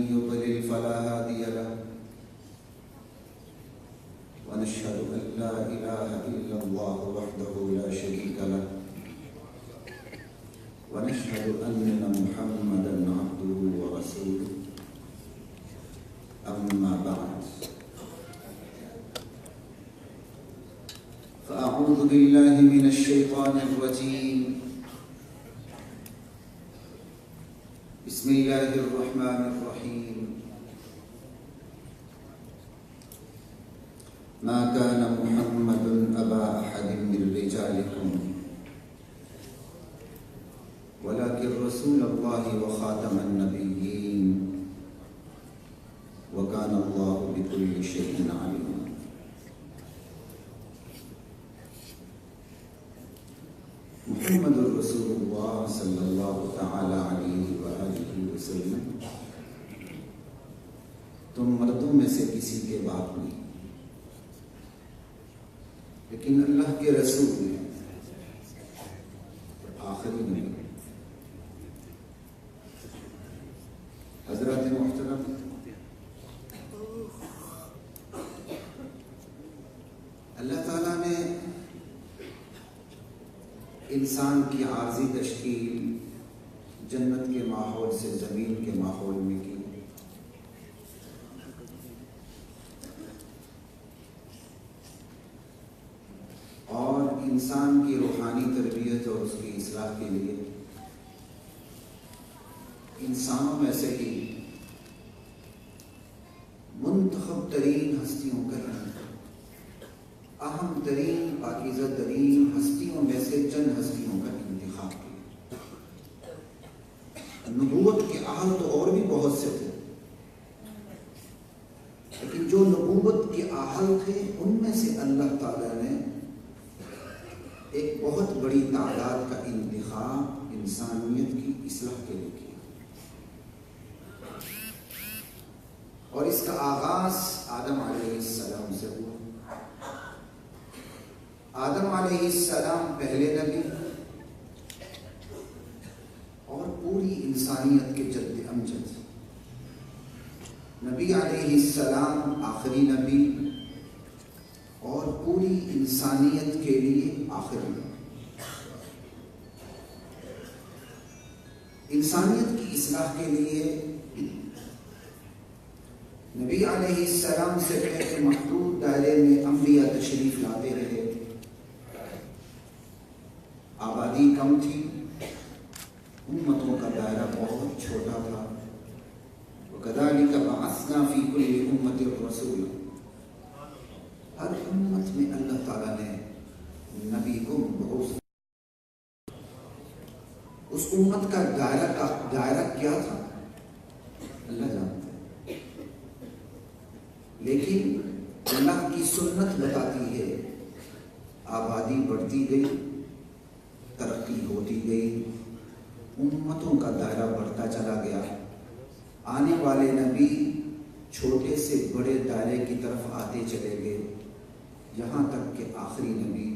يضلل فلا هادي له ونشهد أن لا إله إلا الله وحده لا شريك له ونشهد أن محمدا عبده ورسوله أما بعد فأعوذ بالله من الشيطان الرجيم بسم الله الرحمن الرحيم ما كان محمد أبا أحد من رجالكم ولكن رسول الله وخاتم النبيين وكان الله بكل شيء عليما محمد رسول اللہ صلی اللہ تعالی علیہ وآلہ وسلم تم مردوں میں سے کسی کے باپ نہیں، لیکن اللہ کے رسول ہیں، آخری نبی۔ حضرات محترم، اللہ تعالیٰ نے انسان کی عارضی تشکیل جنت کے ماحول سے زمین کے ماحول میں کی، اور انسان کی روحانی تربیت اور اس کی اصلاح کے لیے انسانوں میں سے ہی منتخب ترین ہستیوں کا اہم ترین پاکیزہ ترین ہستیوں میں سے چند ہستیوں کا انتخاب کیا۔ نبوت کے اہل تو اور بھی بہت سے تھے، لیکن جو نبوت کے اہل تھے ان میں سے اللہ تعالیٰ نے ایک بہت بڑی تعداد کا انتخاب انسانیت کی اصلاح کے لیے کیا، اور اس کا آغاز آدم علیہ السلام سے ہوا۔ آدم علیہ السلام پہلے نبی اور پوری انسانیت کے جد امجد، نبی علیہ السلام آخری نبی اور پوری انسانیت کے لیے آخری نبی۔ انسانیت کی اصلاح کے لیے نبی علیہ السلام سے پہلے محدود دائرے میں انبیاء تشریف لاتے رہے، آبادی کم تھی، امتوں کا دائرہ بہت چھوٹا تھا۔ وَكَذَلِكَ بَعَثْنَا فِي كُلِّ أُمَّةٍ رَسُولًا، ہر امت میں اللہ تعالیٰ نے نبی کو بھروس۔ اس امت کا دائرہ کیا تھا اللہ جانتا ہے، لیکن اللہ کی سنت بتاتی ہے آبادی بڑھتی گئی، ترقی ہوتی گئی، امتوں کا دائرہ بڑھتا چلا گیا۔ آنے والے نبی چھوٹے سے بڑے دائرے کی طرف آتے چلے گئے، یہاں تک کہ آخری نبی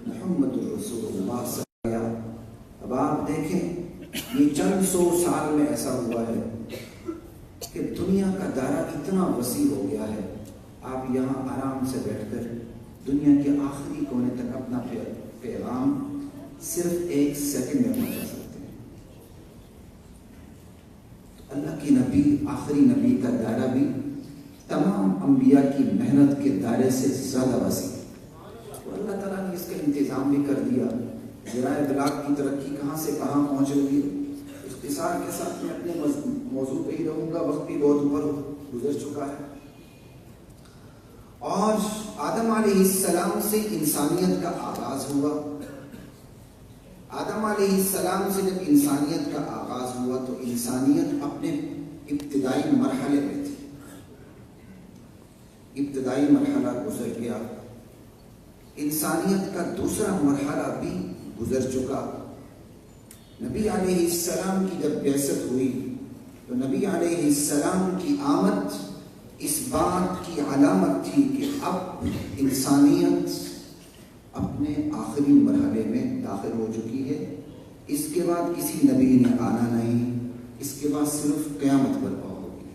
محمد رسول اللہ صلی اللہ علیہ وسلم۔ اب آپ دیکھیں یہ چند سو سال میں ایسا ہوا ہے کہ دنیا کا دائرہ اتنا وسیع ہو گیا ہے، آپ یہاں آرام سے بیٹھ کر دنیا کے آخری کونے تک اپنا پیغام صرف 1 سیکنڈ میں پہنچا سکتے ہیں۔ اللہ کی نبی آخری نبی کا دائرہ بھی تمام انبیاء کی محنت کے دائرے سے زیادہ وسیع، اور اللہ تعالیٰ نے اس کا انتظام بھی کر دیا۔ ذرائع ابلاغ کی ترقی کہاں سے کہاں پہنچ رہی ہے، اختصار کے ساتھ میں اپنے موضوع پہ ہی رہوں گا، وقت بھی بہت اوپر گزر چکا ہے۔ اور آدم علیہ السلام سے انسانیت کا آغاز ہوا۔ آدم علیہ السلام سے جب انسانیت کا آغاز ہوا تو انسانیت اپنے ابتدائی مرحلے میں تھی، ابتدائی مرحلہ گزر گیا، انسانیت کا دوسرا مرحلہ بھی گزر چکا۔ نبی علیہ السلام کی جب بعثت ہوئی تو نبی علیہ السلام کی آمد اس بات کی علامت تھی کہ اب انسانیت اپنے آخری مرحلے میں داخل ہو چکی ہے، اس کے بعد کسی نبی نے آنا نہیں، اس کے بعد صرف قیامت برپا ہوگی۔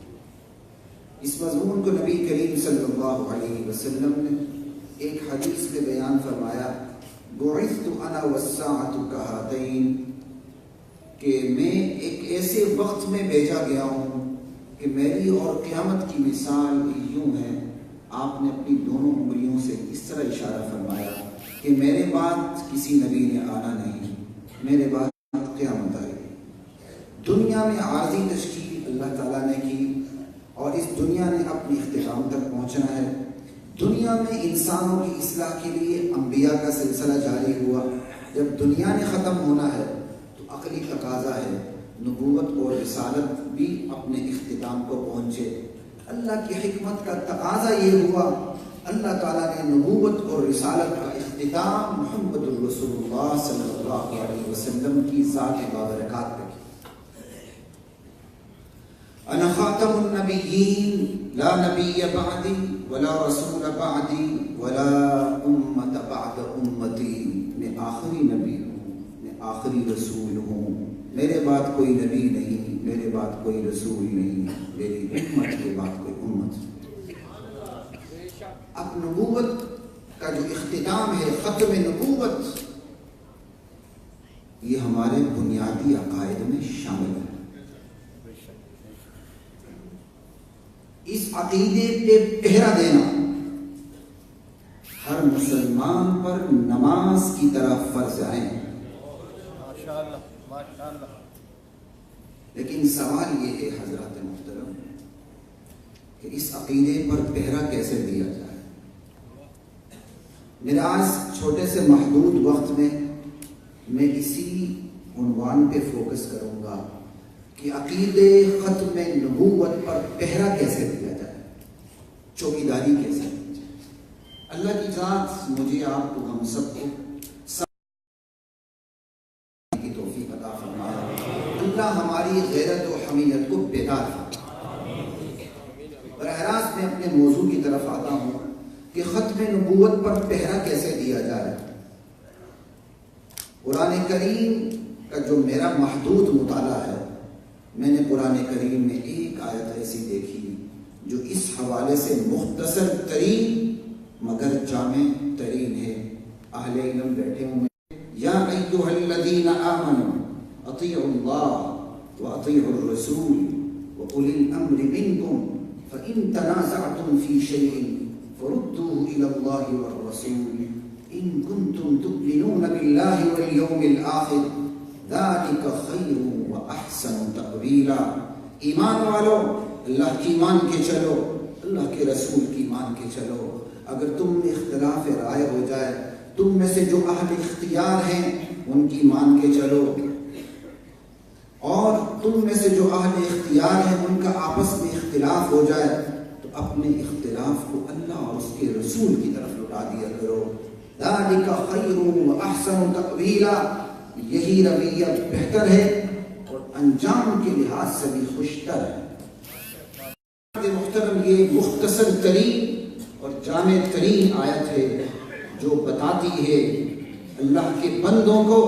اس مضمون کو نبی کریم صلی اللہ علیہ وسلم نے ایک حدیث میں بیان فرمایا، بعثت انا والساعة کہاتین، کہ میں ایک ایسے وقت میں بھیجا گیا ہوں کہ میری اور قیامت کی مثال یوں ہے۔ آپ نے اپنی دونوں انگلیوں سے اس طرح اشارہ فرمایا کہ میرے بعد کسی نبی نے آنا نہیں، میرے بعد قیامت آئے گی۔ دنیا میں عارضی تشکیل اللہ تعالیٰ نے کی اور اس دنیا نے اپنی اختتام تک پہنچنا ہے۔ دنیا میں انسانوں کی اصلاح کے لیے انبیاء کا سلسلہ جاری ہوا۔ جب دنیا نے ختم ہونا ہے تو عقلی تقاضا ہے نبوت اور رسالت بھی اپنے اختتام کو پہنچے۔ اللہ کی حکمت کا تقاضا یہ ہوا، اللہ تعالیٰ نے نبوت اور رسالت کا اختتام محمد الرسول اللہ صلی اللہ علیہ وسلم کی ذات بابرکات پہ کیا۔ انا خاتم النبیین لا نبی بعدی ولا رسول بعدی ولا امت بعد امتی، میں آخری نبی ہوں، میں آخری رسول ہوں، میرے بعد کوئی نبی نہیں، میرے بعد کوئی رسول نہیں، میری امت کے بعد کوئی امت۔ اب نبوت کا جو اختتام ہے، ختم نبوت، یہ ہمارے بنیادی عقائد میں شامل ہے۔ اس عقیدے پہ پہرا دینا ہر مسلمان پر نماز کی طرح فرض ہے۔ لیکن سوال یہ ہے حضرات محترم کہ اس عقیدے پر پہرا کیسے دیا جائے۔ میرا آج چھوٹے سے محدود وقت میں اسی عنوان پہ فوکس کروں گا کہ عقیدے ختم نبوت پر پہرا کیسے دیا جائے، چوکیداری کیسے دی جائے۔ اللہ کی ذات مجھے، آپ کو، ہم سب کو اللہ ہماری غیرت و حمیت کو بیدار فرمائے۔ براہ راست میں اپنے موضوع کی طرف آتا ہوں کہ ختم نبوت پر پہرا کیسے دیا جائے۔ قرآن کریم کا جو میرا محدود مطالعہ ہے، میں نے قرآن کریم میں ایک آیت ایسی دیکھی جو اس حوالے سے مختصر ترین مگر جامع ترین ہے۔ اہل علم بیٹھے ہوئے، یا ایھا الذین آمنوا اطیعوا اللہ واطیعوا الرسول واولی الامر منکم فإن تنازعتم فی شیء فردوه إلی اللہ والرسول ان کنتم تؤمنون باللہ والیوم الآخر ذلک خیر واحسن تأویلا۔ ایمان والو، اللہ کی مان کے چلو، اللہ کے رسول کی مان کے چلو۔ اگر تم میں اختلاف رائے ہو جائے، تم میں سے جو اہل اختیار ہیں ان کی مان کے چلو، اور تم میں سے جو اہل اختیار ہیں ان کا آپس میں اختلاف ہو جائے تو اپنے اختلاف کو اللہ اور اس کے رسول کی طرف لوٹا دیا کرو۔ ذالک خیر واحسن تأویلا، یہی رویہ بہتر ہے اور انجام کے لحاظ سے بھی خوشتر ہے۔ محترم، یہ مختصر ترین اور جامع ترین آیت ہے جو بتاتی ہے اللہ کے بندوں کو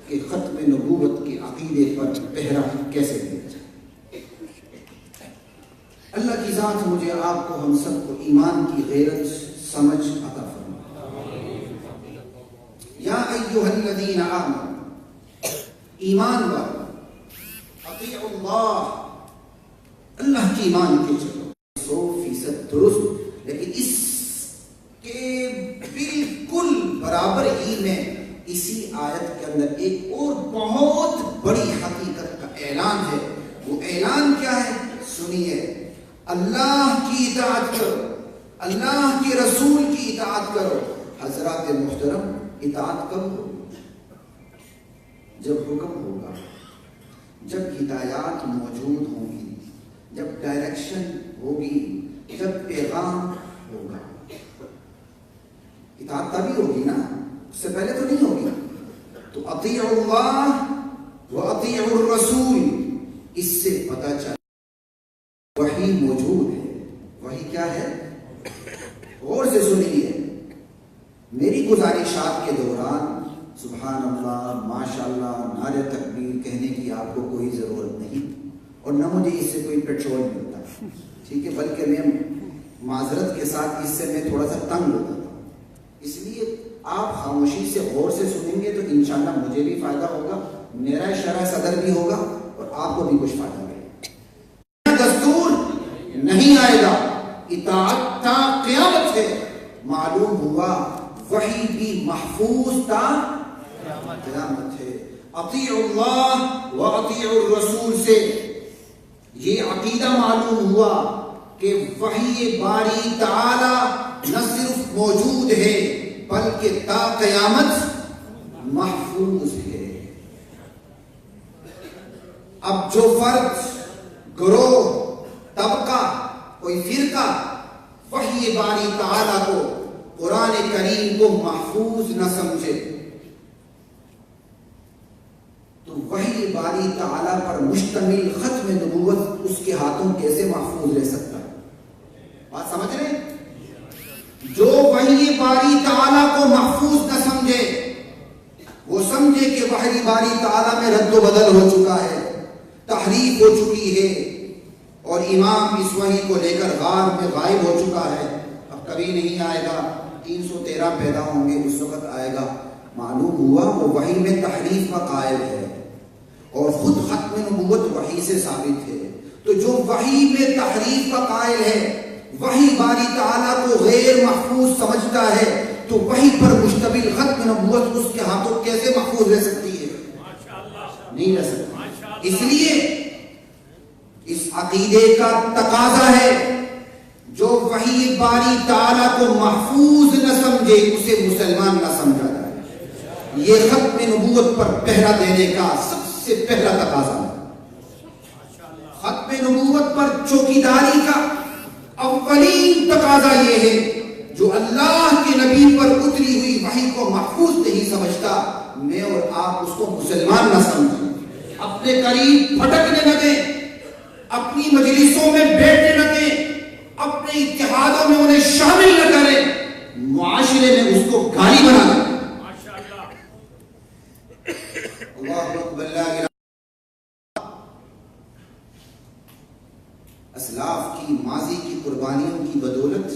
کہ ختم نبوت کے عقیدے پر پہرا کیسے دیا جائے۔ اللہ کی ذات مجھے، آپ کو، ہم سب کو ایمان کی غیرت سمجھ عطا فرمائے۔ یا ایھا الذین آمنوا، ایمان والو، اطیعوا اللہ، اللہ کی مان کے چلو۔ 100% درست، لیکن اس کے بالکل برابر ہی میں اسی آیت کے اندر ایک اور بہت بڑی حقیقت کا اعلان ہے۔ وہ اعلان کیا ہے؟ سنیے، اللہ کی اطاعت کرو، اللہ کے رسول کی اطاعت کرو۔ حضرات محترم، اطاعت کب ہوگی؟ جب حکم ہوگا، جب ہدایات موجود ہوں گی، جب ڈائریکشن ہوگی، جب پیغام ہوگا، اطاعت تبھی ہوگی نا، اس سے پہلے تو نہیں ہوگی۔ تو اطیعوا اللہ واطیعوا الرسول، اس سے پتہ چلا وحی موجود ہے۔ وحی کیا ہے؟ غور سے سنیے، میری گزارشات کے دوران سبحان اللہ، ماشاء اللہ، نعرہ تکبیر کہنے کی آپ کو کوئی ضرورت نہیں، اور نہ مجھے اس سے کوئی پیٹرول ملتا، ٹھیک ہے، بلکہ میں معذرت کے ساتھ اس سے میں تھوڑا سا تنگ ہوتا تھا. اس لیے آپ خاموشی سے غور سے سنیں گے تو انشاءاللہ مجھے بھی فائدہ ہوگا، میرا شرح صدر بھی ہوگا اور آپ کو بھی کچھ فائدہ ہوگا. دستور نہیں آئے گا، اطاعت تا قیامت ہے. معلوم ہوا وحی بھی محفوظ تا قیامت ہے. اطیعوا اللہ و اطیعوا الرسول سے یہ عقیدہ معلوم ہوا کہ وحی باری تعالی نہ صرف موجود ہے بلکہ تا قیامت محفوظ ہے. اب جو فرد، گروہ، طبقہ، کوئی فرقہ وحی باری تعالی کو، قرآن کریم کو محفوظ نہ سمجھے تو وحی باری تعالی پر مشتمل ختم نبوت اس کے ہاتھوں کیسے محفوظ رہ سکتا ہے؟ بات سمجھ رہے ہیں؟ جو وحی باری تعالی کو محفوظ نہ سمجھے، وہ سمجھے کہ وحی باری تعالی میں رد و بدل ہو چکا ہے، تحریف ہو چکی ہے اور امام اس وحی کو لے کر غار میں غائب ہو چکا ہے، اب کبھی نہیں آئے گا، 313 پیدا ہوں گے اس وقت آئے گا. معلوم ہوا وہ وحی میں تحریف کا قائل ہے اور خود ختم نبوت وحی سے ثابت ہے. تو جو وحی میں تحریف کا قائل ہے، وحی باری تعالیٰ کو غیر محفوظ سمجھتا ہے، تو وحی پر مشتمل ختم نبوت اس کے ہاتھوں کیسے محفوظ رہ سکتی ہے؟ نہیں رہ سکتی. اس لیے اس عقیدے کا تقاضا ہے جو وحی باری تعالیٰ کو محفوظ نہ سمجھے اسے مسلمان نہ سمجھا جائے. یہ ختم نبوت پر پہرا دینے کا سب سے پہلا تقاضا ہے. ختم نبوت پر چوکیداری کا اولین تقاضا یہ ہے جو اللہ کے نبی پر اتری ہوئی وحی کو محفوظ نہیں سمجھتا، میں اور آپ اس کو مسلمان نہ سمجھیں، اپنے قریب پھٹکنے نہ دیں، اپنی مجلسوں میں بیٹھنے نہ دیں، اپنے اتحادوں میں انہیں شامل نہ کریں، معاشرے میں اس کو گالی بنا دیں. اللہ اکبر. اسلاف کی ماضی کی قربانیوں کی بدولت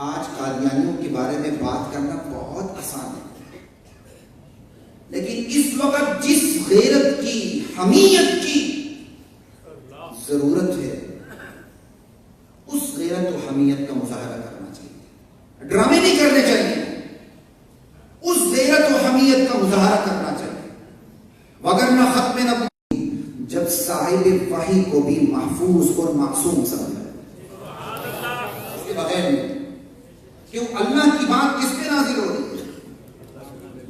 آج قادیانیوں کے بارے میں بات کرنا بہت آسان ہے، لیکن اس وقت جس غیرت کی، حمیت کی ضرورت ہے اس غیرت و حمیت کا مظاہرہ کرنا چاہیے، ڈرامے نہیں کرنے چاہیے، اس غیرت و حمیت کا مظاہرہ کرنا چاہیے. وگرنہ ختم نبوت جب صاحب وحی کو بھی محفوظ اور معصوم سمجھا اس کے بغیر نہیں. کیوں؟ اللہ کی بات کس پہ نازل ہو رہی ہے؟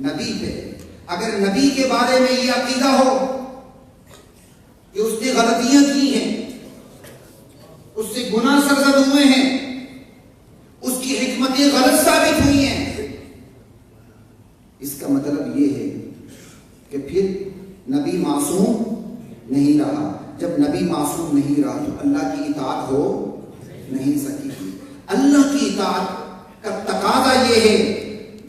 نبی پہ. اگر نبی کے بارے میں یہ عقیدہ ہو کہ اس نے غلطیاں کی ہیں، اس سے گناہ سرزد ہوئے ہیں، اس کی حکمتیں غلط ثابت ہوئی ہیں، اس کا مطلب یہ ہے کہ پھر نبی معصوم نہیں رہا. جب نبی معصوم نہیں رہا تو اللہ کی اطاعت ہو نہیں سکی. اللہ کی اطاعت کا تقاضا یہ ہے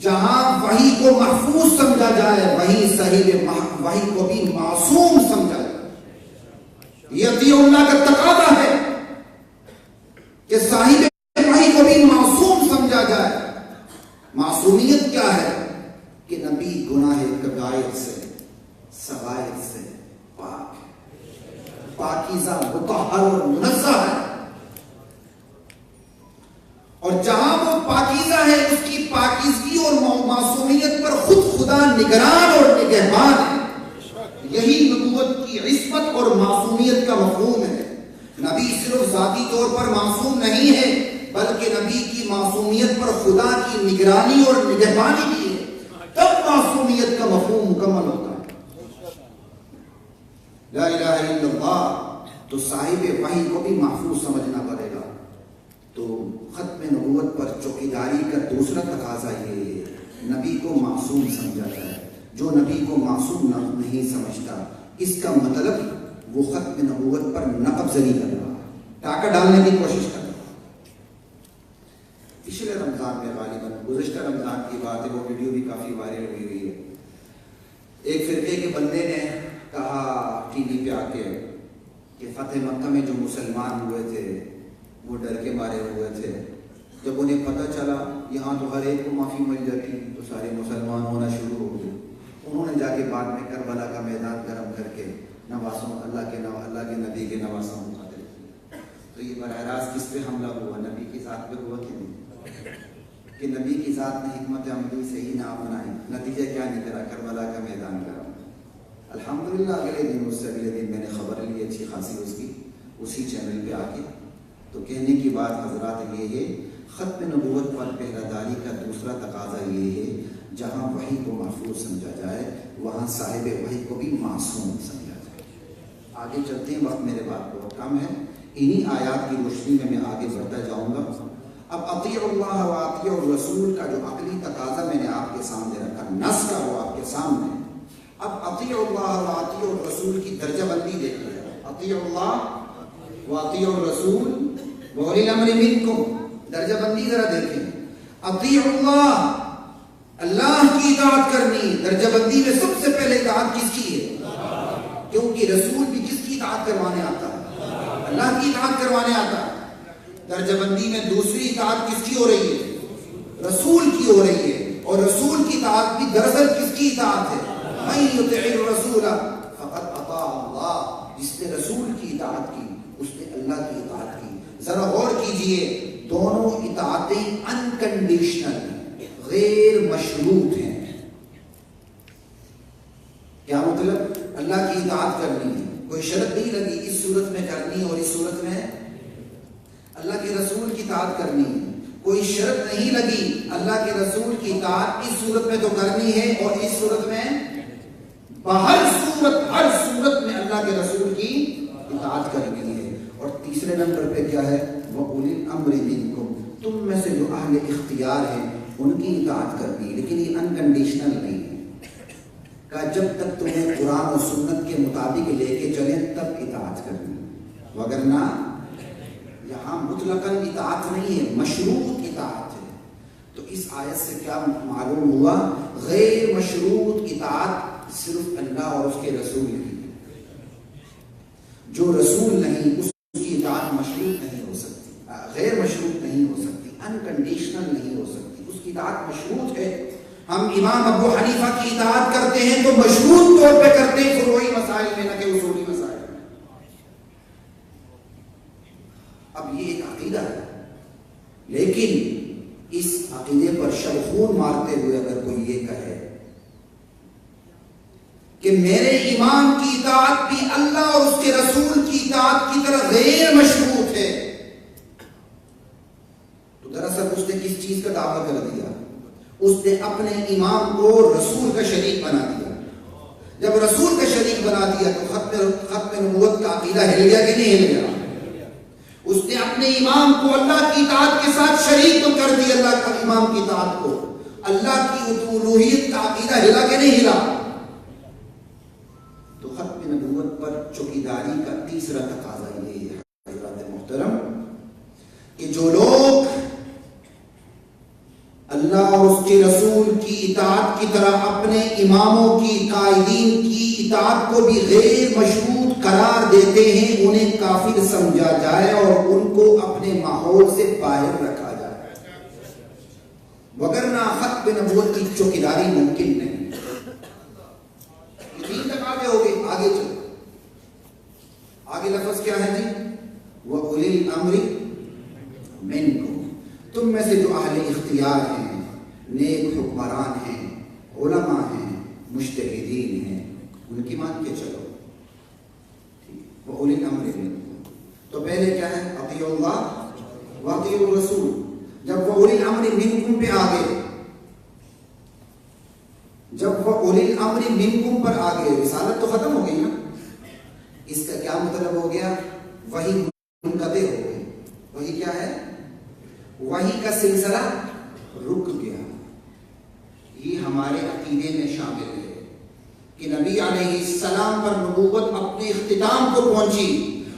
جہاں وحی کو محفوظ سمجھا جائے وہیں صحیح وحی کو بھی معصوم سمجھا جائے. یہ اطیع اللہ کا تقاضا ہے کہ صاحب وحی کو بھی معصوم سمجھا جائے. معصومیت کیا ہے؟ کہ نبی گناہ کبائر سے، صغائر سے پاک ہے، پاکیزہ، مطہر اور منزہ ہے. اور جہاں وہ پاکیزہ ہے اس کی پاکیزگی اور معصومیت پر خود خدا نگران اور نگہبان ہے. یہی نبوت کی عصمت اور معصومیت کا مفہوم ہے. نبی صرف ذاتی طور پر معصوم نہیں ہے بلکہ نبی کی معصومیت پر خدا کی نگرانی اور نگہبانی بھی ہے، تب معصومیت کا مفہوم مکمل ہوتا ہے. لا الہ الا اللہ. تو صاحب وحی کو بھی محفوظ سمجھنا پڑے گا. تو ختم نبوت پر چوکیداری کا دوسرا تقاضا یہ ہے نبی کو معصوم سمجھا جائے. جو نبی کو معصوم نہیں سمجھتا اس کا مطلب وہ ختم نبوت پر نقب زنی کر رہا ہے، ٹاکا ڈالنے کی کوشش کر رہا ہے. پچھلے رمضان میں غالباً گزشتہ رمضان کی بات ہے، وہ ویڈیو بھی کافی وائرل ہوئی ہے. ایک فرقے کے بندے نے کہا ٹی وی پہ آ کے کہ فتح مکہ میں جو مسلمان ہوئے تھے وہ ڈر کے مارے ہوئے تھے. جب انہیں پتہ چلا یہاں تو ہر ایک کو معافی مل جاتی تو سارے مسلمان ہونا شروع ہو گئے. انہوں نے جا کے بعد میں کربلا کا میدان گرم کر کے نواسوں اللہ کے نبی کے نواسوں کو قتل کیا. تو یہ براہ راست کس پہ حملہ ہوا؟ نبی کی ذات پہ ہوا کہ نہیں؟ کہ نبی کی ذات نے حکمت عملی صحیح نہ اپنائی، نتیجہ کیا نکلا؟ کربلا کا میدان گرم. الحمدللہ اگلے دن میں نے خبر لی اچھی خاصی اس کی اسی چینل پہ آ کے. تو کہنے کی بات حضرات یہ ہے، ختم نبوت پر پہرہ داری کا دوسرا تقاضا یہ ہے جہاں وحی کو محفوظ سمجھا جائے وہاں صاحب وحی کو بھی معصوم سمجھا جائے. آگے چلتے ہیں، وقت میرے بات بہت کم ہے. انہی آیات کی روشنی میں آگے بڑھتا جاؤں گا. اب اطیع اللہ و اطیع الرسول کا جو عقلی تقاضا میں نے آپ کے سامنے رکھا، نص کا وہ آپ کے سامنے. اب اطیع اللہ و اطیع الرسول کی درجہ بندی دیکھیے. اطیع اللہ و اطیع الرسول و اولی الامر منکم، درجہ بندی ذرا دیکھیں. اطیع اللہ، اللہ کی اطاعت کرنی. درجہ بندی میں سب سے پہلے اطاعت کس کی ہے؟ کیونکہ رسول بھی کس کی اطاعت کروانے آتا ہے؟ اللہ کی اطاعت کروانے آتا ہے. درجہ بندی میں دوسری اطاعت کس کی ہو رہی ہے؟ رسول کی ہو رہی ہے. اور رسول کی اطاعت بھی دراصل کس کی اطاعت ہے؟ من یطع الرسول فقد اطاع اللہ. جس نے رسول کی اطاعت کی اس نے اللہ کی اطاعت کی. ذرا غور کیجئے، دونوں اطاعتیں انکنڈیشنل ہیں، غیر مشروط ہیں. کیا مطلب؟ اللہ کی اطاعت کرنی ہے، کوئی شرط نہیں لگی اس صورت میں کرنی اور اس صورت میں. اللہ کے رسول کی اطاعت کرنی ہے، کوئی شرط نہیں لگی اللہ کے رسول کی اطاعت اس صورت میں تو کرنی ہے اور اس صورت میں. ہر صورت میں اللہ کے رسول کی اطاعت کرنی ہے. اور تیسرے نمبر پہ کیا ہے؟ وَأُولِي الْأَمْرِ مِنْكُمْ، تم میں سے جو اہل اختیار ہیں ان کی اطاعت کرنی. لیکن یہ انکنڈیشنل نہیں ہے کہ جب تک تمہیں قرآن و سنت کے مطابق لے کے چلیں تب اطاعت کرنی، وگرنہ یہاں مطلقاً اطاعت نہیں ہے، مشروط اطاعت ہے. تو اس آیت سے کیا معلوم ہوا؟ غیر مشروط اطاعت صرف اللہ اور اس کے رسول کی. جو رسول نہیں اس کی اطاعت مشروط نہیں ہو سکتی، غیر مشروط نہیں ہو سکتی، انکنڈیشنل نہیں ہو سکتی. اس کی اطاعت مشروط ہے. ہم امام ابو حنیفہ کی اطاعت کرتے ہیں تو مشروط طور پہ کرتے ہیں، فروعی مسائل میں نہ کہ اصولی مسائل میں. اب یہ ایک عقیدہ ہے، لیکن اس عقیدے پر شب خون مارتے ہوئے اگر کوئی یہ کہے کہ میرے امام کی اطاعت بھی اللہ اور اس کے رسول کی اطاعت کی طرح غیر مشروط ہے، تو دراصل اس نے کس چیز کا دعویٰ کر دیا؟ اس نے اپنے امام کو رسول کا شریک بنا دیا. جب رسول کا شریک بنا دیا تو ختم نبوت کا عقیدہ ہل گیا کہ نہیں ہل گیا؟ اس نے اپنے امام کو اللہ کی اطاعت کے ساتھ شریک تو کر دیا. اللہ کا امام کی اطاعت کو، اللہ کی الوہیت کا عقیدہ ہلا کہ نہیں ہلا؟ تو ختم نبوت پر چوکیداری کا تیسرا تقاضا یہ ہے حضرات محترم کہ جو لوگ اللہ اور اس کے رسول کی اطاعت کی طرح اپنے اماموں کی قائدین کی اطاعت کو بھی غیر مشروط قرار دیتے ہیں انہیں کافر سمجھا جائے اور ان کو اپنے ماحول سے باہر رکھا جائے، وگرنہ ختم نبوت کی چوکیداری ممکن نہیں. تین تقاضے ہو گئے. آگے چلو، آگے لفظ کیا ہے جی؟ وَأُولِي الْأَمْرِ مِنْكُمْ، تم میں سے جو اہل اختیار ہیں، نیک حکمران ہیں، علماء ہیں، مجتہدین ہیں، ان کی مان کے چلو. وَأُولِي الْأَمْرِ مِنْكُمْ، تو پہلے کیا ہے؟ اطیعوا اللہ واطیعوا الرسول. جب وَأُولِي الْأَمْرِ مِنْكُمْ پہ آگے، جب وَأُولِي الْأَمْرِ مِنْكُمْ پر آگے، رسالت تو ختم ہو گئی نا. اس کا کیا مطلب ہو گیا؟ وحی منقطع ہو گئی. وحی کیا ہے؟ وحی کا سلسلہ رک گیا. یہ ہمارے عقیدے میں شامل ہے کہ نبی علیہ السلام پر نبوت اپنے اختتام کو پہنچی،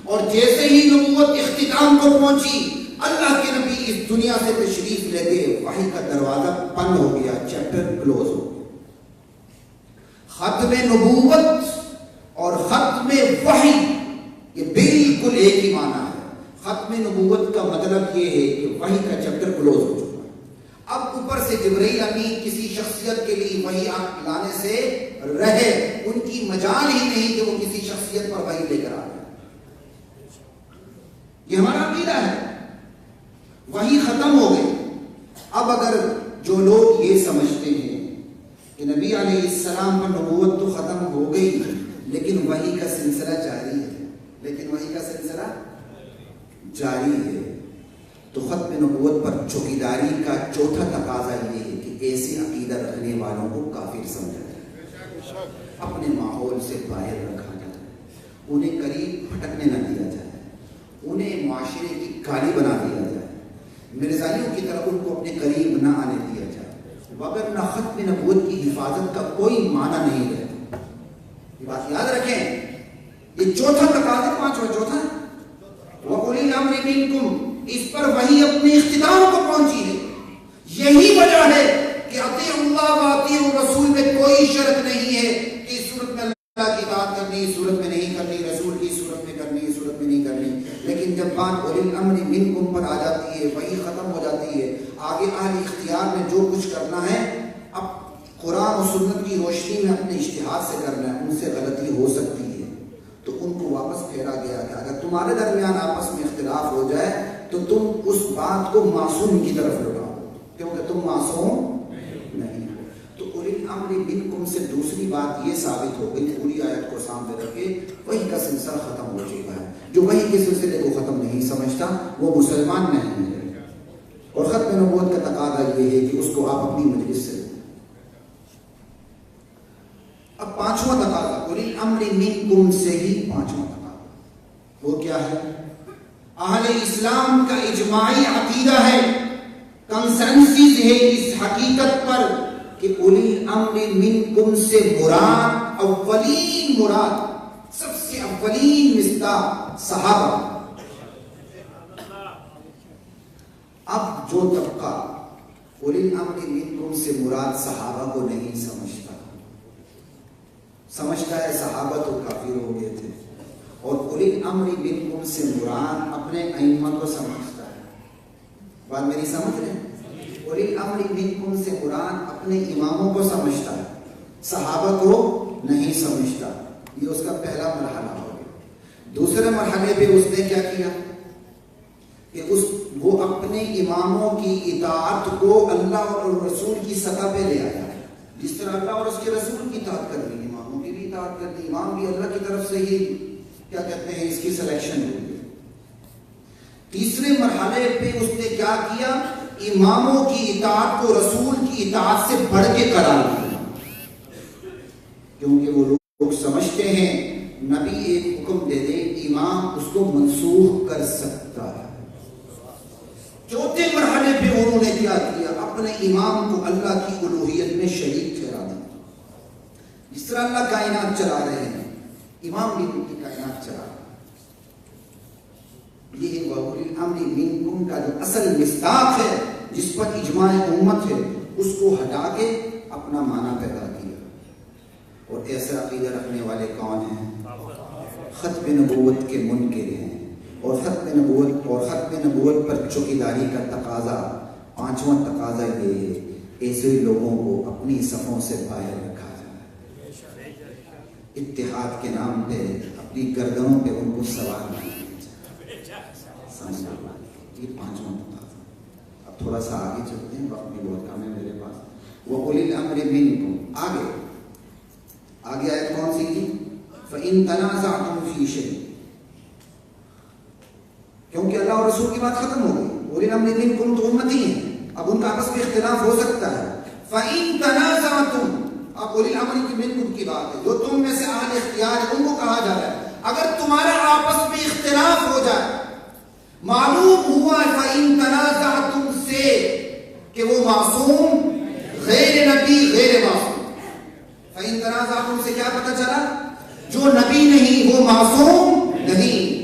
اور جیسے ہی نبوت اختتام کو پہنچی اللہ کے نبی اس دنیا سے تشریف لے گئے، وحی کا دروازہ بند ہو گیا، چیپٹر کلوز ہو گیا. ختم نبوت اور ختم وحی یہ بالکل بالکل ایک ہی معنی ہے. ختم نبوت کا مطلب یہ ہے کہ وحی کا چیپٹر کلوز ہو چکا ہے. اب اوپر سے جبرائیل امین کسی شخصیت کے لیے وحی لانے سے رہے، ان کی مجال ہی نہیں کہ وہ کسی شخصیت پر وحی لے کر آ جائے. یہ ہمارا عقیدہ ہے. وحی ختم ہو گئی. اب اگر جو لوگ یہ سمجھتے ہیں کہ نبی علیہ السلام پر نبوت تو ختم ہو گئی لیکن وحی کا سلسلہ جاری ہے، جاری ہے، تو ختم نبوت پر چوکیداری کا چوتھا تقاضا یہ ہے کہ ایسے عقیدہ رکھنے والوں کو کافر سمجھا جائے، اپنے ماحول سے باہر رکھا جائے، انہیں قریب پھٹکنے نہ دیا جائے، انہیں معاشرے کی گالی بنا دیا جائے، مرزائیوں کی طرف ان کو اپنے قریب نہ آنے دیا جائے، وگرنہ ختم نبوت کی حفاظت کا کوئی معنی نہیں رہتا. یہ بات یاد رکھیں. یہ چوتھا تقاضا، پانچواں چوتھا وَأُولِي الْأَمْرِ مِنْكُمْ، اس پر وحی اپنے اختتام کو پہنچی ہے. یہی وجہ ہے کہ اطیعوا اللہ و اطیعوا الرسول میں کوئی شرط نہیں ہے کہ اس صورت میں اللہ کی اطاعت کرنی، اس صورت میں نہیں کرنی، رسول کی صورت میں کرنی، اس صورت میں نہیں کرنی. لیکن جب بات اولی الامر منکم پر آ جاتی ہے، وحی ختم ہو جاتی ہے، آگے اہل اختیار میں جو کچھ کرنا ہے اب قرآن و سنت کی روشنی میں اپنے اجتہاد سے کرنا ہے. ان سے غلطی ہو سکتی ہے تو ان کو واپس پھیرا گیا کہ اگر تمہارے درمیان آپس میں اختلاف ہو جائے تو تم اس بات کو معصوم کی طرف لوٹاؤ، کیونکہ تم معصوم نہیں ہو. تو اولی الامر منکم سے دوسری بات یہ ثابت ہو گئی، پوری آیت کو سامنے رکھ کے وحی کا سلسلہ ختم ہو چکا ہے. جو وحی کے سلسلے کو ختم نہیں سمجھتا وہ مسلمان نہیں ہے. اور ختم نبوت کا تقاضا یہ ہے کہ اس کو آپ اپنی مجلس سے. اب پانچواں تقاضا اولی الامر منکم سے ہی پانچواں تقاضا وہ کیا ہے؟ اہل اسلام کا اجماعی عقیدہ ہے، کنسنسس ہے اس حقیقت پر کہ اولی الامر منکم سے مراد، اولین مراد، سب سے اولین مصداق صحابہ. اب جو طبقہ اولی الامر منکم سے مراد صحابہ کو نہیں سمجھتا ہے صحابہ تو کافر ہو گئے تھے، اور اولی الامر منکم سے مراد اپنے ائمہ کو سمجھتا ہے. بات میری سمجھ رہے ہیں؟ اولی الامر منکم سے مراد اپنے اماموں کو سمجھتا ہے، صحابہ کو نہیں سمجھتا. یہ اس کا پہلا مرحلہ ہو گیا. دوسرے مرحلے پہ اس نے کیا کیا کہ وہ اپنے اماموں کی اطاعت کو اللہ اور رسول کی سطح پہ لے آیا. جس طرح اللہ اور اس کے رسول کی اطاعت کر لی، اماموں کی بھی اطاعت کر لی. امام بھی اللہ کی طرف سے ہی کیا کہتے ہیں اس کی سلیکشن ہوئی. تیسرے مرحلے پہ اس نے کیا کیا؟ اماموں کی اطاعت کو رسول کی اطاعت سے بڑھ کے قرار دیا، کیونکہ وہ لوگ سمجھتے ہیں نبی ایک حکم دے دے امام اس کو منسوخ کر سکتا ہے. چوتھے مرحلے پہ انہوں نے کیا کیا؟ اپنے امام کو اللہ کی الوہیت میں شریک ٹھہرا دیا. جس طرح اللہ کائنات چلا رہے ہیں، امام بھی ان کی کائنات چلا رہے ہیں. یہ وَأُولِي الْأَمْرِ مِنْكُمْ کا جو اصل مصداق ہے، جس پر اجماع امت ہے، اس کو ہٹا کے اپنا معنی پیدا کیا. اور ایسا عقیدہ رکھنے والے کون ہیں؟ ختم نبوت کے منکر ہیں. اور ختم نبوت پر چوکیداری کا تقاضا، پانچواں تقاضا یہ ہے ایسے لوگوں کو اپنی صفوں سے باہر رکھا جائے، اتحاد کے نام پہ اپنی گردنوں پہ ان کو سوار نہ کیا جائے. یہ پانچواں تقاضا. اب تھوڑا سا آگے چلتے ہیں، وقت بھی بہت کم ہے میرے پاس. وَأُولِي الْأَمْرِ مِنْكُمْ. آگے آیت کون سی تھی؟ فَإِن تَنَازَعْتُمْ فِي شَيْءٍ، کیونکہ اللہ اور رسول کی بات ختم ہو گئی. اولی الامر منکم تو امتی ہیں، اب ان کا آپس میں اختلاف ہو سکتا ہے. فَإِن تَنَازَعْتُمْ، اب اولی الامر منکم کی بات ہے، جو تم میں سے اہل اختیار ہے ان کو کہا جا رہا ہے اگر تمہارا آپس میں اختلاف ہو جائے، معلوم ہوا فَإِن تَنَازَعْتُمْ سے کہ وہ معصوم غیر نبی غیر معصوم. فَإِن تَنَازَعْتُمْ سے کیا پتہ چلا؟ جو نبی نہیں وہ معصوم نہیں.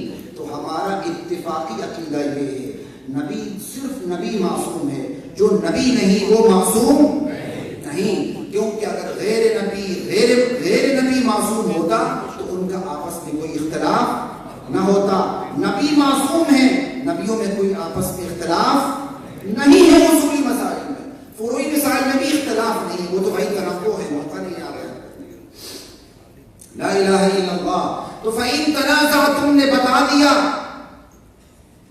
ہمارا اتفاقی عقیدہ یہ ہے نبی، صرف نبی معصوم ہے، جو نبی نہیں وہ معصوم نہیں. کیونکہ اگر غیر نبی معصوم ہوتا تو ان کا آپس میں کوئی اختلاف نہ ہوتا، نبی معصوم ہیں، نبیوں میں کوئی آپس میں اختلاف نہیں ہے اصولی مسائل میں، فروعی مسائل میں بھی اختلاف نہیں، وہ تو بھائی تنوع ہے، موقع نہیں آ رہا۔ لا الہ الا اللہ۔ تو فَإِن تَنَازَعْتُمْ نے بتا دیا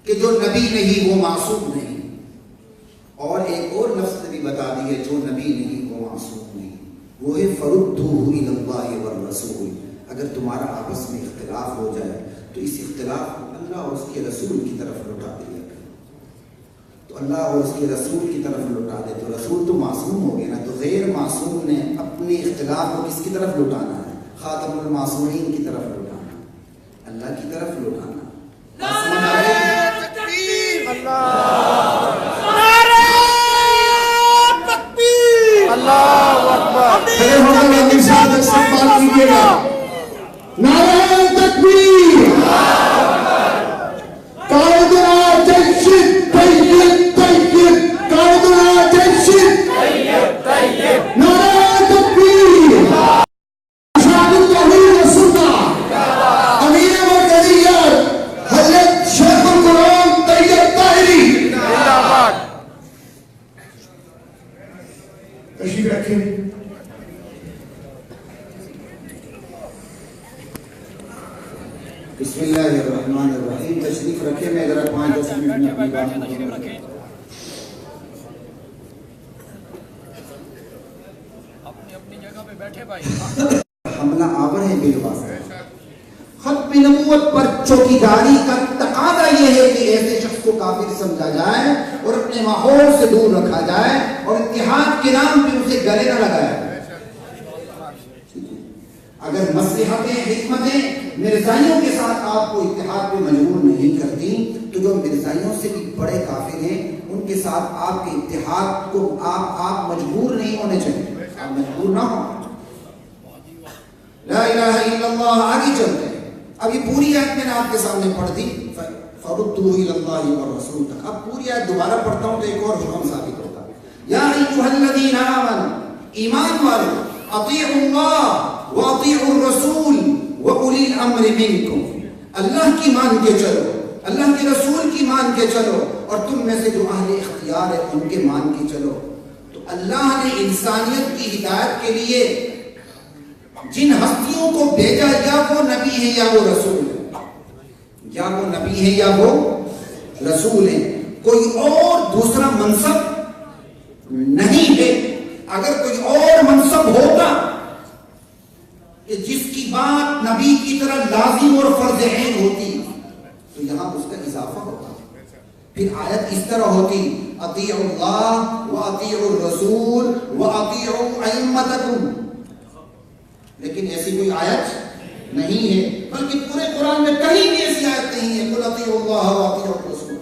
کہ جو نبی نہیں وہ معصوم نہیں، اور ایک اور لفظ نے بھی بتا دی ہے جو نبی نہیں وہ معصوم نہیں، وہ ہے فَرُدُّوهُ إِلَى اللَّهِ وَالرَّسُولِ۔ اگر تمہارا آپس میں اختلاف ہو جائے تو اس اختلاف کو اللہ اور اس کے رسول کی طرف لوٹا دیا کرو، تو اللہ اور اس کے رسول کی طرف لوٹا دے تو رسول تو معصوم ہو گیا نا، تو غیر معصوم نے اپنے اختلاف کو کس کی طرف لوٹانا ہے؟ خاتم المعصومین کی طرف لوٹانا، اللہ کی طرف لوٹانا۔ اللہ اکبر۔ کھڑے ہو کر امیر صاحب استقبال کیجیے گا۔ نعرہ تکبیر، قائدنا جیشد طیب طیب، قائدنا جیشد طیب طیب، نعرہ تکبیر، اشاعت التوحید و سنہ، امیر مرکزیت حضرت شیخ القرآن طیب طاہری۔ تشریف رکھیں۔ بسم اللہ الرحمن الرحیم۔ تشریف رکھے، میں ذرا 5-10 منٹ میں اپنی بات کو اپنی جگہ پہ بیٹھے بھائی۔ حملہ آور ہے بالواسطہ، ختم نبوت پر چوکیداری کا تقاضا یہ ہے کہ ایسے شخص کو کافر سمجھا جائے اور اپنے ماحول سے دور رکھا جائے اور اتحاد کے نام پہ اسے گلے نہ لگایا جائے۔ اگر مصلحتیں حکمتیں مرزائیوں کے ساتھ آپ کو اتحاد پہ مجبور نہیں کرتی تو جو مرزائیوں سے بھی بڑے کافر ہیں ان کے ساتھ آپ کے اتحاد کو آپ مجبور نہیں ہونے چاہیے، آپ مجبور نہ ہوں۔ لا الہ الا اللہ۔ آگے چلتے ہیں، اب یہ پوری آیت میں نے آپ کے سامنے پڑھ دی، فَرُدُّوهُ إِلَى اللَّهِ وَالرَّسُولِ تک۔ اب پوری آیت دوبارہ پڑھتا ہوں تو ایک اور حکم ثابت ہوگا۔ یا ایھا الذین آمنوا، ایمان والو، اطیعوا اللہ وَأَطِيعُوا الرَّسُولِ وَأُولِي الْأَمْرِ مِنْكُمْ، اللہ کی مان کے چلو، اللہ کے رسول کی مان کے چلو، اور تم میں سے جو اہل اختیار ہے ان کے مان کے چلو۔ تو اللہ نے انسانیت کی ہدایت کے لیے جن ہستیوں کو بھیجا، یا وہ نبی ہے یا وہ رسول ہے، یا وہ نبی ہے یا وہ رسول ہے، کوئی اور دوسرا منصب نہیں ہے۔ اگر کوئی اور منصب ہوتا کہ جس کی بات نبی کی طرح لازم اور فرض عین ہوتی تو یہاں اس کا اضافہ ہوتا، پھر آیت اس طرح ہوتی اطیعوا اللہ واطیعوا الرسول واطیعوا ائمتکم، لیکن ایسی کوئی آیت نہیں ہے، بلکہ پورے قرآن میں کہیں بھی ایسی آیت نہیں ہے قل اطیعوا اللہ واطیعوا الرسول،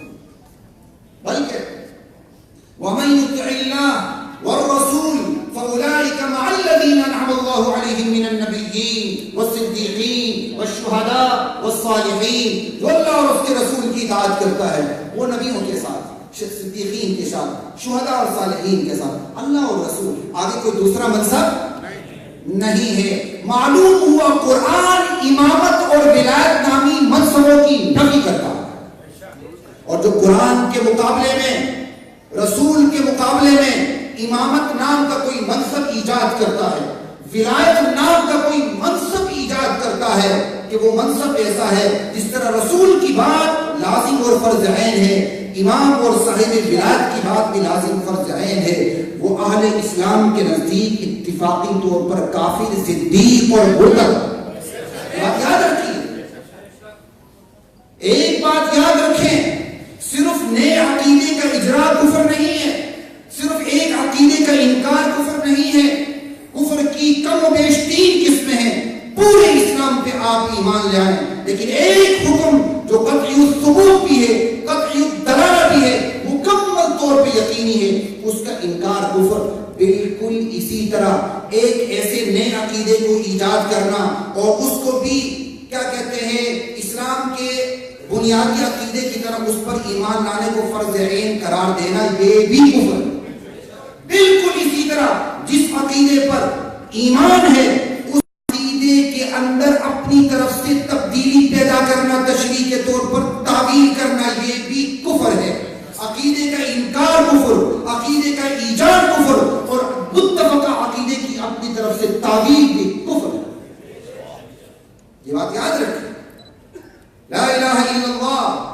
بلکہ ومن یطع اللہ والرسول فأولئك مع الذين أنعم الله عليهم من النبيين والصديقين والشهداء والصالحين۔ جو اللہ اور اس کے رسول کی اطاعت کرتا ہے وہ نبیوں کے ساتھ، صدیقین کے ساتھ، شہداء اور صالحین کے ساتھ، اللہ اور رسول، آگے کوئی دوسرا منصب نہیں ہے۔ معلوم ہوا قرآن امامت اور ولایت نامی منصبوں کی نفی کرتا ہے، اور جو قرآن کے مقابلے میں، رسول کے مقابلے میں امامت نام کا کوئی منصب ایجاد کرتا ہے، ولایت نام کا کوئی منصب ایجاد کرتا ہے کہ وہ منصب ایسا ہے جس طرح رسول کی بات لازم اور فرض عین ہے، امام اور صاحب ولایت کی بات بھی لازم فرض عین ہے، وہ اہل اسلام کے نزدیک اتفاقی طور پر کافر، زندیق اور مرتد۔ بات یاد رکھیے، ایک بات یاد رکھیں، صرف نئے عقیدے کا اجرا کفر نہیں ہے، صرف ایک عقیدے کا انکار کفر نہیں ہے، کفر کی کم و بیش 3 قسمیں ہیں، پورے اسلام پہ آپ ایمان لے آئیں، لیکن ایک حکم جو قطعی الثبوت بھی ہے، قطعی الدلالہ بھی ہے، مکمل طور پہ یقینی ہے، اس کا انکار کفر۔ بالکل اسی طرح ایک ایسے نئے عقیدے کو ایجاد کرنا اور اس کو بھی کیا کہتے ہیں اسلام کے بنیادی عقیدے کی طرح اس پر ایمان لانے کو فرض عین قرار دینا، یہ بھی کفر۔ بالکل اسی طرح جس عقیدے پر ایمان ہے اس عقیدے کے اندر اپنی طرف سے تبدیلی پیدا کرنا، تشریح کے طور پر تعویل یہ بھی کفر ہے. عقیدے کا انکار کفر، عقیدے کا ایجاد کفر، اور متفقہ عقیدے کی اپنی طرف سے تعویل بھی کفر ہے. یہ بات یاد رکھیں. لا الہ الا اللہ.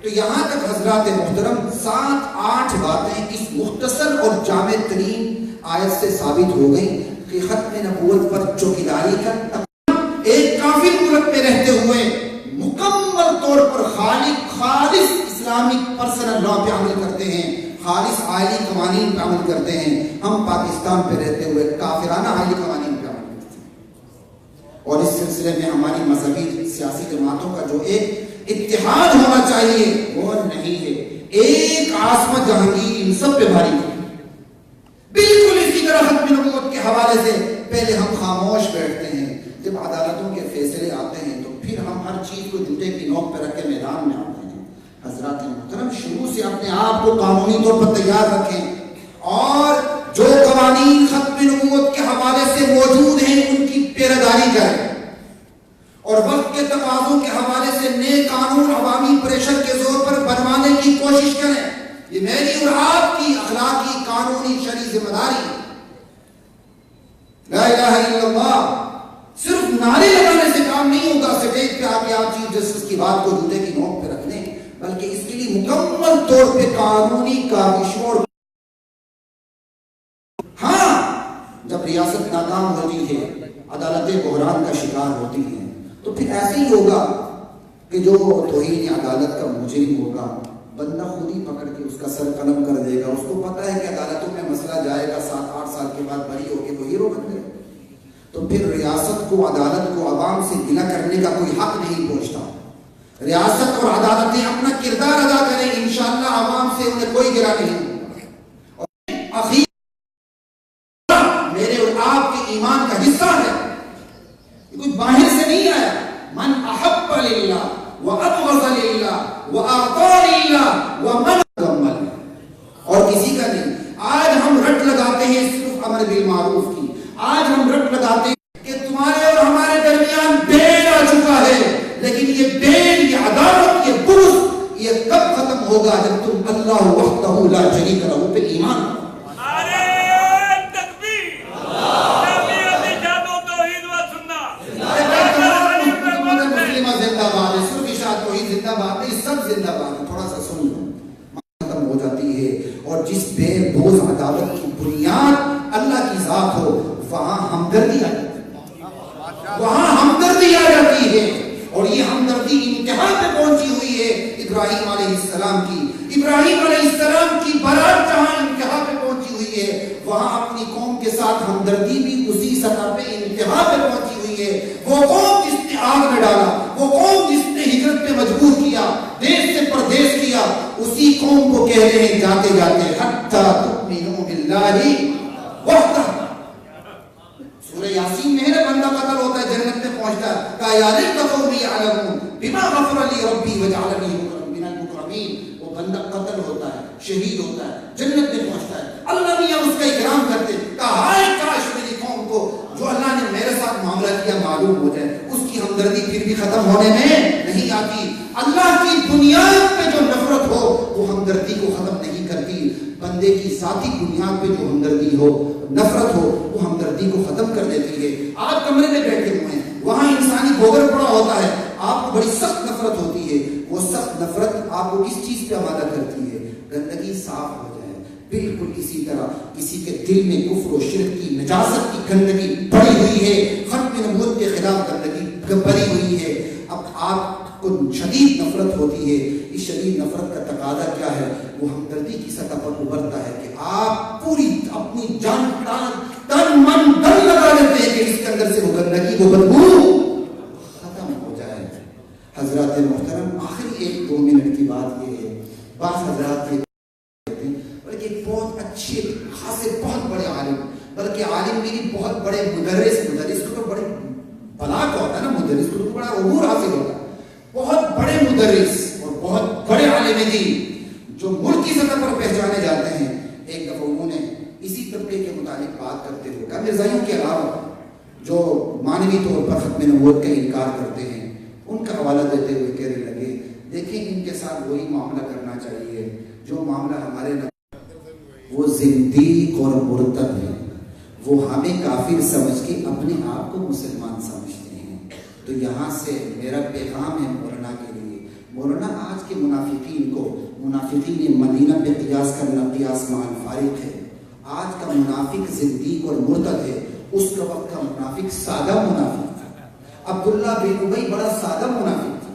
تو یہاں تک حضرات محترم 7-8 باتیں اس مختصر اور جامع ترین آیت سے ثابت ہو گئیں کہ ختم نبوت پر چوکیداری کا ایک کافر ملک میں رہتے ہوئے مکمل طور پر خالص اسلامک پرسنل لا پہ عمل کرتے ہیں، خالص آئلی قوانین پہ عمل کرتے ہیں. ہم پاکستان پہ رہتے ہوئے کافرانہ آئلی قوانین پہ عمل کرتے ہیں. اور اس سلسلے میں ہماری مذہبی سیاسی جماعتوں کا جو ایک اتحاد ہونا چاہیے وہ نہیں ہے. ایک عاصمت جہانگیر ان سب پہ بھاری ہے. بالکل اسی طرح ختم نبوت کے حوالے سے پہلے ہم خاموش بیٹھتے ہیں، جب عدالتوں کے فیصلے آتے ہیں تو پھر ہم ہر چیز کو جوتے کی نوک پہ رکھ کے میدان میں آتے ہیں. حضرات محترم شروع سے اپنے آپ کو قانونی طور پر تیار رکھیں، اور جو قوانین ختم نبوت کے حوالے سے موجود ہیں ان کی پیروی کریں، اور وقت کے تقاضوں کے حوالے سے نئے قانون عوامی پریشر کے زور پر بنوانے کی کوشش کریں. یہ میری اور آپ کی اخلاقی قانونی شرعی ذمہ داری ہے. لا الہ الا اللہ صرف نعرے لگانے سے کام نہیں ہوگا. سٹیج پہ آپ چیف جسٹس کی بات کو جوتے کی نوک پہ رکھ لیں، بلکہ اس کے لیے مکمل طور پہ قانونی کاوشوں اور ہاں جب ریاست ناکام ہوتی ہے، عدالتیں بحران کا شکار ہوتی ہیں، تو پھر ایسے ہی ہوگا کہ جو توہین عدالت کا مجرم ہوگا بندہ خود ہی پکڑ کے اس کا سر قلم کر دے گا. اس کو پتا ہے کہ عدالتوں میں مسئلہ جائے گا، 7-8 سال کے بعد بری ہو کے وہ ہیرو بن گئے. تو پھر ریاست کو، عدالت کو عوام سے گلہ کرنے کا کوئی حق نہیں پہنچتا. ریاست اور عدالتیں اپنا کردار ادا کریں، انشاءاللہ عوام سے انہیں کوئی گلہ نہیں. اور اخیر میرے اور آپ کے ایمان کا حصہ ہے، یہ کوئی باہر سے نہیں آیا. من احب للہ وابغض للہ واعطى للہ ومن کمل، اور کسی کا نہیں. آج ہم رٹ لگاتے ہیں صرف امر بالمعروف کی. آج ہم رٹ لگاتے ہیں کہ تمہارے اور ہمارے درمیان بین آ چکا ہے، لیکن یہ بین، یہ عداوت، یہ بغض، یہ کب ختم ہوگا؟ جب تم اللہ وحدہ لا شریک لہ پہ ایمان کرو. تھوڑا سا سن لو، ختم ہو جاتی ہے. اور جس بے بغض عداوت کی بنیاد اللہ کی ذات ہو، وہاں ہمدردی آ جاتی ہے، وہاں ہمدردی آ جاتی ہے. اور یہ ہمدردی انتہا پہ پہنچی ہوئی ہے ابراہیم علیہ السلام کی. ابراہیم علیہ السلام کی برات جہاں انتہا پہ پہنچی ہوئی ہے، وہاں اپنی قوم کے ساتھ ہمدردی بھی اسی سطح پہ انتہا پہ پہنچی ہوئی ہے. وہ قوم جس نے آگ میں ڈالا، وہ قوم جس نے ہجرت پہ مجبور کیا، دیش سے پردیش کیا، اسی قوم کو کہہ رہے ہیں جاتے جاتے حتی تؤمنوا باللہ وحدہ. سورہ یاسین میں ہے بندہ قتل ہوتا ہے، جنت میں پہنچتا ہے، کہا یا لیت قومی یعلمون بما غفر لی ربی وجعلنی من المکرمین. وہ بندہ قتل ہوتا ہے، شہید ہوتا ہے، جنت میں پہنچتا ہے، اللہ میاں اس کا اکرام کرتے. کہا ہائے کاش میری قوم کو جو اللہ نے میرے ساتھ معاملہ کیا معلوم ہو جائے. اس کی ہمدردی پھر بھی ختم ہونے میں نہیں آتی. اللہ کی بنیاد پہ جو نفرت ہو وہ ہمدردی کو ختم نہیں کرتی. بندے کی ذاتی بنیاد پہ جو ہمدردی ہو، نفرت ہو، وہ ہمدردی کو ختم کر دیتی ہے. آپ کمرے میں بیٹھے ہوئے ہیں، وہاں انسانی گوبر پڑا ہوتا ہے، آپ کو بڑی سخت نفرت ہوتی ہے. وہ سخت نفرت آپ کو کس چیز پہ آمادہ کرتی ہے؟ گندگی صاف ہو جائے. بالکل اسی طرح کسی کے دل میں کفر و شرک کی نجاست کی گندگی بڑی ہوئی ہے، ختم نبوت کے خلاف گندگی بڑی ہوئی ہے. اب آپ کو شدید نفرت ہوتی ہے. اس شدید نفرت کا تقاضا کیا ہے؟ وہ ہمدردی کی سطح پر ابھرتا ہے کہ آپ پوری اپنی جان تن من دل لگا دیتے ہیں کہ اس کے اندر سے وہ گندگی، وہ بدبو ختم ہو جائے. حضرات محترم آخری 1-2 منٹ کی بات یہ ہے، بعض حضرات یہ بلکہ بہت اچھے خاصے بہت بڑے عالم، بلکہ عالم میری بہت بڑے مدرس کو تو بڑے بلاغ ہوتا ہے نا، مدرس کو تو بڑا عبور حاصل ہوتا ہے. بہت بڑے مدرس اور بہت بڑے عالم دین جو ملک کی سطح پر پہچانے جاتے ہیں، ایک دفعہ انہوں نے اسی طبقے کے متعلق بات کرتے ہوئے کہا، مرزائیوں کے علاوہ جو معنوی طور پر ختم نبوت کا انکار کرتے ہیں، ان کا حوالہ دیتے ہوئے کہنے لگے، دیکھیں ان کے ساتھ وہی معاملہ کرنا چاہیے جو معاملہ ہمارے وہ زندیق اور مرتد ہے، وہ ہمیں کافر سمجھ کے اپنے آپ کو مسلمان سمجھتے ہیں۔ تو یہاں سے میرا پیغام ہے مولانا کے لیے، مولانا آج کے منافقین مدینہ پہ قیاس کرنا قیاس مان فارغ ہے۔ آج کا منافق زندیق اور مرتد ہے، اس کا وقت کا منافق سادہ منافق تھا۔ عبداللہ بن ابی بڑا سادہ منافق تھا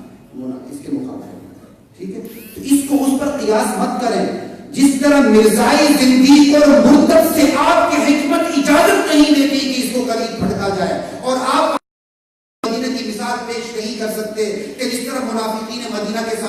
اس کے مقابلے میں، ٹھیک ہے؟ تو اس کو اس پر قیاس مت کریں۔ جس طرح مرزائی زندیق اور مرتد سے آپ کی حکمت اجازت نہیں دیتی کہ اس کو قریب بھٹکا جائے، اور آپ مدینہ کی مثال پیش نہیں کر سکتے کہ جس طرح منافقین مدینہ کے ساتھ